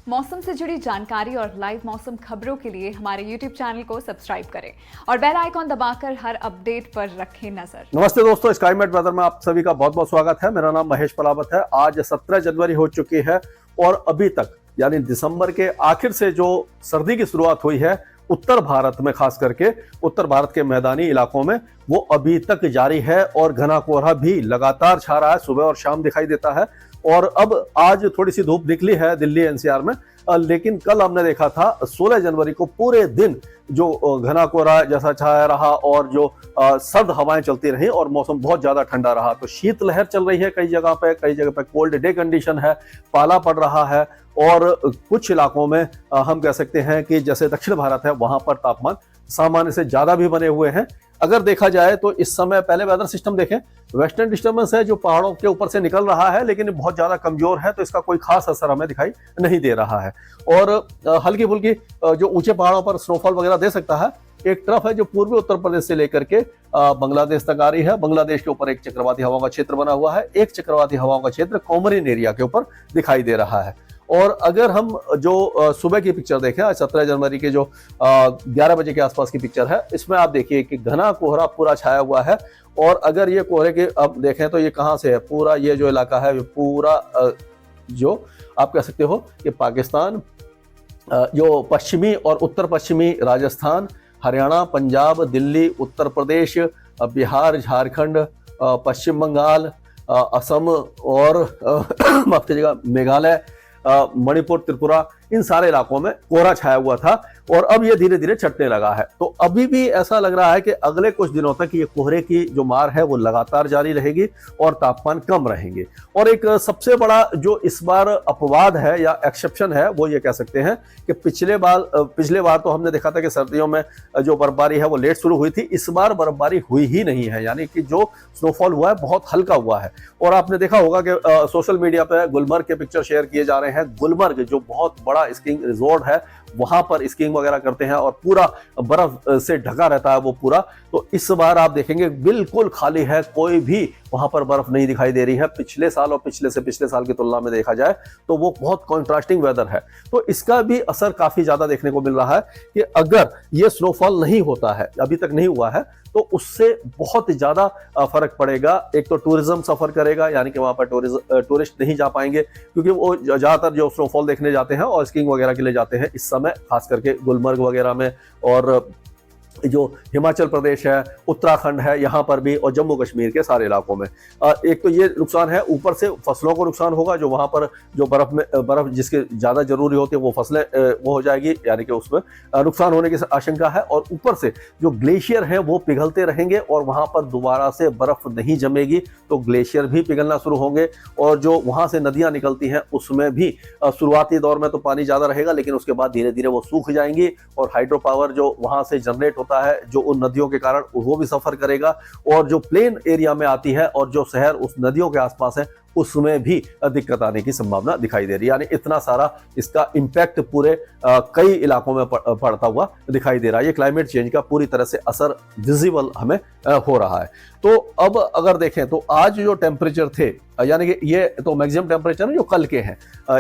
मौसम से जुड़ी जानकारी और लाइव मौसम खबरों के लिए हमारे YouTube चैनल को सब्सक्राइब करें और बेल आइकॉन दबाकर हर अपडेट पर रखें नजर। नमस्ते दोस्तों, स्काईमेट वेदर में आप सभी का बहुत बहुत स्वागत है। मेरा नाम महेश पलावत है। आज 17 जनवरी हो चुकी है और अभी तक यानी दिसंबर के आखिर से जो सर्दी की शुरुआत हुई है उत्तर भारत में, खास करके उत्तर भारत के मैदानी इलाकों में, वो अभी तक जारी है और घना कोहरा भी लगातार छा रहा है। सुबह और शाम दिखाई देता है और अब आज थोड़ी सी धूप निकली है दिल्ली एनसीआर में, लेकिन कल हमने देखा था 16 जनवरी को पूरे दिन जो घना कोहरा जैसा छाया रहा और जो सर्द हवाएं चलती रही और मौसम बहुत ज्यादा ठंडा रहा। तो शीतलहर चल रही है कई जगह पे कोल्ड डे कंडीशन है, पाला पड़ रहा है और कुछ इलाकों में हम कह सकते हैं कि जैसे दक्षिण भारत है वहां पर तापमान सामान्य से ज्यादा भी बने हुए हैं। अगर देखा जाए तो इस समय पहले वेदर सिस्टम देखें, वेस्टर्न डिस्टर्बेंस है जो पहाड़ों के ऊपर से निकल रहा है, लेकिन बहुत ज्यादा कमजोर है तो इसका कोई खास असर हमें दिखाई नहीं दे रहा है। और हल्की फुल्की जो ऊंचे पहाड़ों पर स्नोफॉल वगैरह दे सकता है। एक ट्रफ है जो पूर्वी उत्तर प्रदेश से लेकर के बांग्लादेश तक आ रही है। बांग्लादेश के ऊपर एक चक्रवाती हवाओं का क्षेत्र बना हुआ है। एक चक्रवाती हवाओं का क्षेत्र कोमरिन एरिया के ऊपर दिखाई दे रहा है। और अगर हम जो सुबह की पिक्चर देखें, आज 17 जनवरी के जो 11 बजे के आसपास की पिक्चर है, इसमें आप देखिए कि घना कोहरा पूरा छाया हुआ है। और अगर ये कोहरे के अब देखें तो ये कहाँ से है, पूरा ये जो इलाका है ये पूरा जो आप कह सकते हो कि पाकिस्तान, जो पश्चिमी और उत्तर पश्चिमी राजस्थान, हरियाणा, पंजाब, दिल्ली, उत्तर प्रदेश, बिहार, झारखंड, पश्चिम बंगाल, असम और माफ कीजिएगा मेघालय, मणिपुर, त्रिपुरा, इन सारे इलाकों में कोहरा छाया हुआ था और अब ये धीरे धीरे छटने लगा है। तो अभी भी ऐसा लग रहा है कि अगले कुछ दिनों तक ये कोहरे की जो मार है वो लगातार जारी रहेगी और तापमान कम रहेंगे। और एक सबसे बड़ा जो इस बार अपवाद है या एक्सेप्शन है वो ये कह सकते हैं कि पिछले बार तो हमने देखा था कि सर्दियों में जो बर्फबारी है वो लेट शुरू हुई थी। इस बार बर्फबारी हुई ही नहीं है, यानी कि जो स्नोफॉल हुआ है बहुत हल्का हुआ है। और आपने देखा होगा कि सोशल मीडिया पे गुलमर्ग के पिक्चर शेयर किए जा रहे हैं। गुलमर्ग जो बहुत बड़ा स्कीइंग रिजॉर्ट है, वहां पर स्कीइंग वगैरह करते हैं और पूरा बर्फ से ढका रहता है वो पूरा। तो इस बार आप देखेंगे बिल्कुल खाली है, कोई भी वहां पर बर्फ नहीं दिखाई दे रही है। पिछले साल और पिछले से पिछले साल की तुलना में देखा जाए तो वो बहुत कॉन्ट्रास्टिंग वेदर है। तो इसका भी असर काफी ज्यादा देखने को मिल रहा है कि अगर ये स्नोफॉल नहीं होता है, अभी तक नहीं हुआ है, तो उससे बहुत ज्यादा फर्क पड़ेगा। एक तो टूरिज्म सफर करेगा, यानी कि वहां पर टूरिस्ट नहीं जा पाएंगे क्योंकि वो ज्यादातर जो स्नोफॉल देखने जाते हैं और स्कीइंग वगैरह के लिए जाते हैं इस समय, खास करके गुलमर्ग वगैरह में, और जो हिमाचल प्रदेश है, उत्तराखंड है, यहाँ पर भी, और जम्मू कश्मीर के सारे इलाकों में। एक तो ये नुकसान है, ऊपर से फसलों को नुकसान होगा। जो वहाँ पर जो बर्फ जिसके ज़्यादा जरूरी होती है वो फसलें वो हो जाएगी, यानी कि उसमें नुकसान होने की आशंका है। और ऊपर से जो ग्लेशियर हैं वो पिघलते रहेंगे और वहाँ पर दोबारा से बर्फ नहीं जमेगी तो ग्लेशियर भी पिघलना शुरू होंगे। और जो वहाँ से नदियाँ निकलती हैं उसमें भी शुरुआती दौर में तो पानी ज़्यादा रहेगा, लेकिन उसके बाद धीरे धीरे वो सूख जाएंगी और हाइड्रो पावर जो वहाँ से जनरेट होता है जो उन नदियों के कारण, वो भी सफर करेगा। और जो प्लेन एरिया में आती है और जो शहर उस नदियों के आसपास है उसमें भी दिक्कत आने की संभावना दिखाई दे रही है। यानी इतना सारा इसका इम्पैक्ट पूरे कई इलाकों में पड़ता हुआ दिखाई दे रहा है। ये क्लाइमेट चेंज का पूरी तरह से असर विजिबल हमें हो रहा है। तो अब अगर देखें तो आज जो टेम्परेचर थे, यानी कि ये तो मैक्सिमम टेम्परेचर है जो कल के हैं,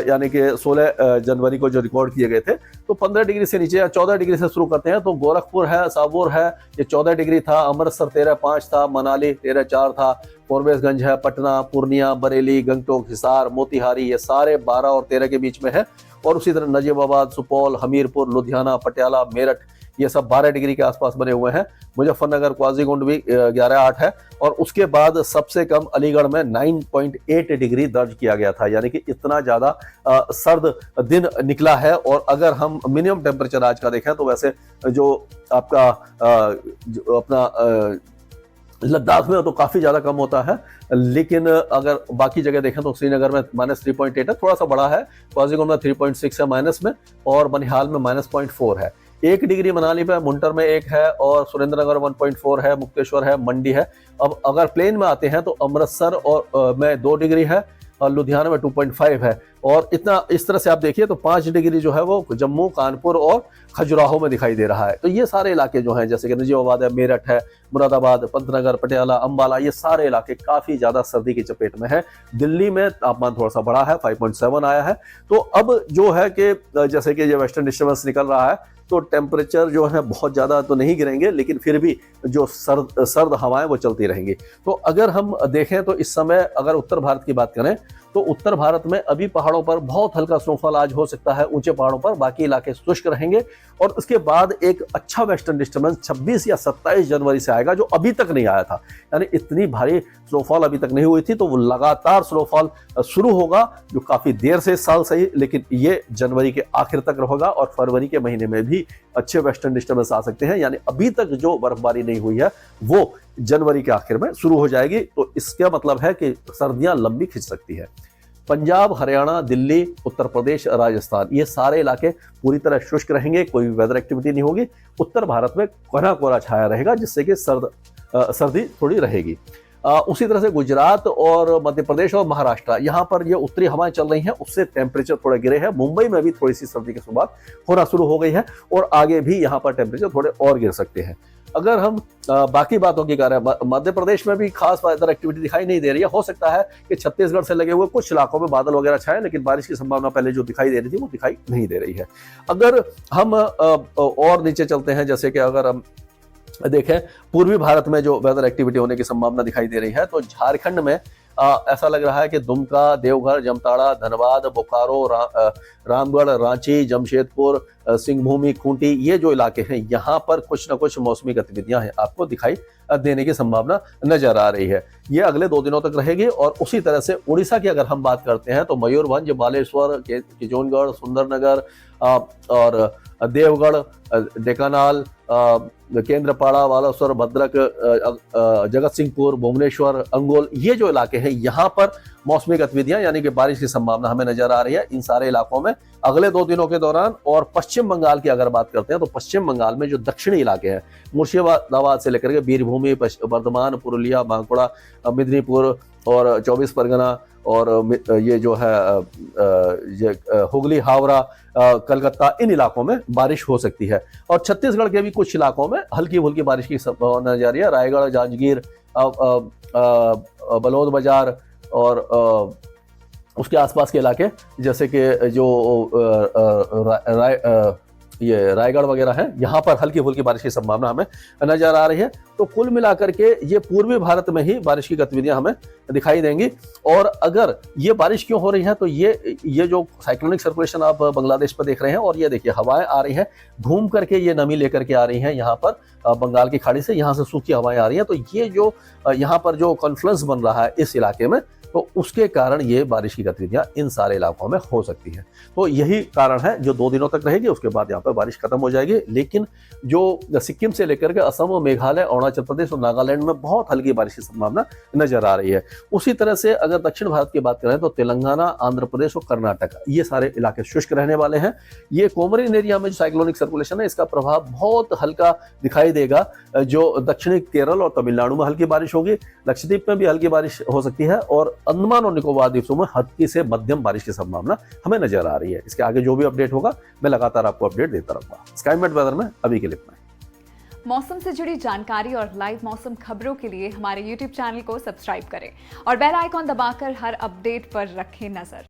यानी कि 16 जनवरी को जो रिकॉर्ड किए गए थे, तो 15 डिग्री से नीचे या 14 डिग्री से शुरू करते हैं। तो गोरखपुर है, साबुर है, ये 14 डिग्री था। अमृतसर 13.5 था, मनाली 13.4 था, फोरबेसगंज है, पटना, पूर्णिया, बरेली, गंगटोक, हिसार, मोतिहारी, ये सारे 12 और 13 के बीच में है। और उसी तरह नजीबाबाद, सुपौल, हमीरपुर, लुधियाना, पटियाला, मेरठ, ये सब 12 डिग्री के आसपास बने हुए हैं। मुजफ्फरनगर, क्वाजीगुंड भी 11.8 है। और उसके बाद सबसे कम अलीगढ़ में 9.8 डिग्री दर्ज किया गया था, यानी कि इतना ज्यादा सर्द दिन निकला है। और अगर हम मिनिमम टेम्परेचर आज का देखें तो वैसे जो आपका जो अपना लद्दाख में तो काफी ज्यादा कम होता है, लेकिन अगर बाकी जगह देखें तो श्रीनगर में -3.8 है, थोड़ा सा बड़ा है। क्वाजीगुंड में 3.6 है माइनस में, और बनिहाल में -0.4 है। 1 डिग्री मनाली पे, मुंटर में 1 है, और सुरेंद्रनगर 1.4 है, मुक्तेश्वर है, मंडी है। अब अगर प्लेन में आते हैं तो अमृतसर और में 2 डिग्री है, और लुधियाना में 2.5 है। और इतना इस तरह से आप देखिए तो 5 डिग्री जो है वो जम्मू, कानपुर और खजुराहो में दिखाई दे रहा है। तो ये सारे इलाके जो हैं, जैसे कि नजीबाबाद है, मेरठ है, मुरादाबाद, पंतनगर, पटियाला, अंबाला, ये सारे इलाके काफी ज्यादा सर्दी की चपेट में है। दिल्ली में तापमान थोड़ा सा बढ़ा है, 5.7 आया है। तो अब जो है कि जैसे कि ये वेस्टर्न डिस्टर्बेंस निकल रहा है तो टेम्परेचर जो है बहुत ज़्यादा तो नहीं गिरेंगे, लेकिन फिर भी जो सर्द हवाएं वो चलती रहेंगी। तो अगर हम देखें तो इस समय अगर उत्तर भारत की बात करें तो उत्तर भारत में अभी पहाड़ों पर बहुत हल्का स्नोफॉल आज हो सकता है, ऊंचे पहाड़ों पर, बाकी इलाके शुष्क रहेंगे। और उसके बाद एक अच्छा वेस्टर्न डिस्टर्बेंस 26 या 27 जनवरी से आएगा, जो अभी तक नहीं आया था। यानी इतनी भारी स्नोफॉल अभी तक नहीं हुई थी, तो वो लगातार स्नोफॉल शुरू होगा, जो काफी देर से, इस साल सही, लेकिन ये जनवरी के आखिर तक रहेगा। और फरवरी के महीने में भी अच्छे वेस्टर्न डिस्टर्बेंस आ सकते हैं। यानी अभी तक जो बर्फबारी नहीं हुई है वो जनवरी के आखिर में शुरू हो जाएगी। तो इसका मतलब है कि सर्दियां लंबी खिंच सकती है। पंजाब, हरियाणा, दिल्ली, उत्तर प्रदेश, राजस्थान, ये सारे इलाके पूरी तरह शुष्क रहेंगे, कोई भी वेदर एक्टिविटी नहीं होगी। उत्तर भारत में घना कोहरा छाया रहेगा, जिससे कि सर्दी थोड़ी रहेगी। उसी तरह से गुजरात और मध्य प्रदेश और महाराष्ट्र, यहाँ पर ये उत्तरी हवाएं चल रही हैं, उससे टेम्परेचर थोड़े गिरे हैं। मुंबई में भी थोड़ी सी सर्दी की शुरुआत होना शुरू हो गई है और आगे भी यहाँ पर टेम्परेचर थोड़े और गिर सकते हैं। अगर हम बाकी बातों की करें, मध्य प्रदेश में भी खास वेदर एक्टिविटी दिखाई नहीं दे रही है। हो सकता है कि छत्तीसगढ़ से लगे हुए कुछ इलाकों में बादल वगैरह छाए, लेकिन बारिश की संभावना पहले जो दिखाई दे रही थी वो दिखाई नहीं दे रही है। अगर हम और नीचे चलते हैं, जैसे कि अगर हम देखें पूर्वी भारत में जो वेदर एक्टिविटी होने की संभावना दिखाई दे रही है, तो झारखंड में ऐसा लग रहा है कि दुमका, देवघर, जमताड़ा, धनबाद, बोकारो, रामगढ़, रांची, जमशेदपुर, सिंहभूमि, खूंटी, ये जो इलाके हैं, यहाँ पर कुछ न कुछ मौसमी गतिविधियां हैं आपको दिखाई देने की संभावना नजर आ रही है। ये अगले 2 दिनों तक रहेगी। और उसी तरह से उड़ीसा की अगर हम बात करते हैं तो मयूरभंज, बालेश्वर, किशनगढ़, सुंदरनगर और देवगढ़, डेकानाल, केंद्रपाड़ा, बालासोर, भद्रक, जगत सिंहपुर, भुवनेश्वर, अंगोल, ये जो इलाके हैं, यहाँ पर मौसमी गतिविधियां यानी कि बारिश की संभावना हमें नजर आ रही है इन सारे इलाकों में अगले 2 दिनों के दौरान। और पश्चिम बंगाल की अगर बात करते हैं तो पश्चिम बंगाल में जो दक्षिणी इलाके हैं, मुर्शिदाबाद से लेकर के बीरभूमि, वर्धमान, पुरुलिया, बांकुड़ा, मिदनीपुर और 24 परगना और ये जो है हुगली, हावड़ा, कलकत्ता, इन इलाकों में बारिश हो सकती है। और छत्तीसगढ़ के भी कुछ इलाकों में हल्की फुल्की बारिश की संभावना जा रही है। रायगढ़, जांजगीर, बलौद बाजार और उसके आसपास के इलाके, जैसे कि जो ये रायगढ़ वगैरह है, यहाँ पर हल्की फुल्की बारिश की संभावना हमें नजर आ रही है। तो कुल मिलाकर के ये पूर्वी भारत में ही बारिश की गतिविधियां हमें दिखाई देंगी। और अगर ये बारिश क्यों हो रही है, तो ये जो साइक्लोनिक सर्कुलेशन आप बांग्लादेश पर देख रहे हैं, और ये देखिए हवाएं आ रही हैं घूम करके, ये नमी लेकर के आ रही हैं यहाँ पर बंगाल की खाड़ी से, यहाँ से सूखी हवाएं आ रही हैं। तो ये जो यहाँ पर जो कॉन्फ्लुएंस बन रहा है इस इलाके में, तो उसके कारण ये बारिश की गतिविधियां इन सारे इलाकों में हो सकती है। तो यही कारण है जो 2 दिनों तक रहेगी, उसके बाद यहाँ पर बारिश खत्म हो जाएगी। लेकिन जो सिक्किम से लेकर के असम, मेघालय, अरुणाचल प्रदेश और नागालैंड में बहुत हल्की बारिश की संभावना नजर आ रही है। उसी तरह से अगर दक्षिण भारत की बात करें तो तेलंगाना, आंध्र प्रदेश और कर्नाटक, ये सारे इलाके शुष्क रहने वाले हैं। ये कोमरिन एरिया में जो साइक्लोनिक सर्कुलेशन है, इसका प्रभाव बहुत हल्का दिखाई देगा। जो दक्षिणी केरल और तमिलनाडु में हल्की बारिश होगी, लक्षद्वीप में भी हल्की बारिश हो सकती है, और अंडमान और निकोबार द्वीपों में हल्की से मध्यम बारिश की संभावना हमें नजर आ रही है। इसके आगे जो भी अपडेट होगा मैं लगातार आपको अपडेट देता रहूंगा। स्काईमेट वेदर में अभी के लिए इतना ही। मौसम से जुड़ी जानकारी और लाइव मौसम खबरों के लिए हमारे YouTube चैनल को सब्सक्राइब करें और बेल आइकॉन दबाकर हर अपडेट पर रखें नजर।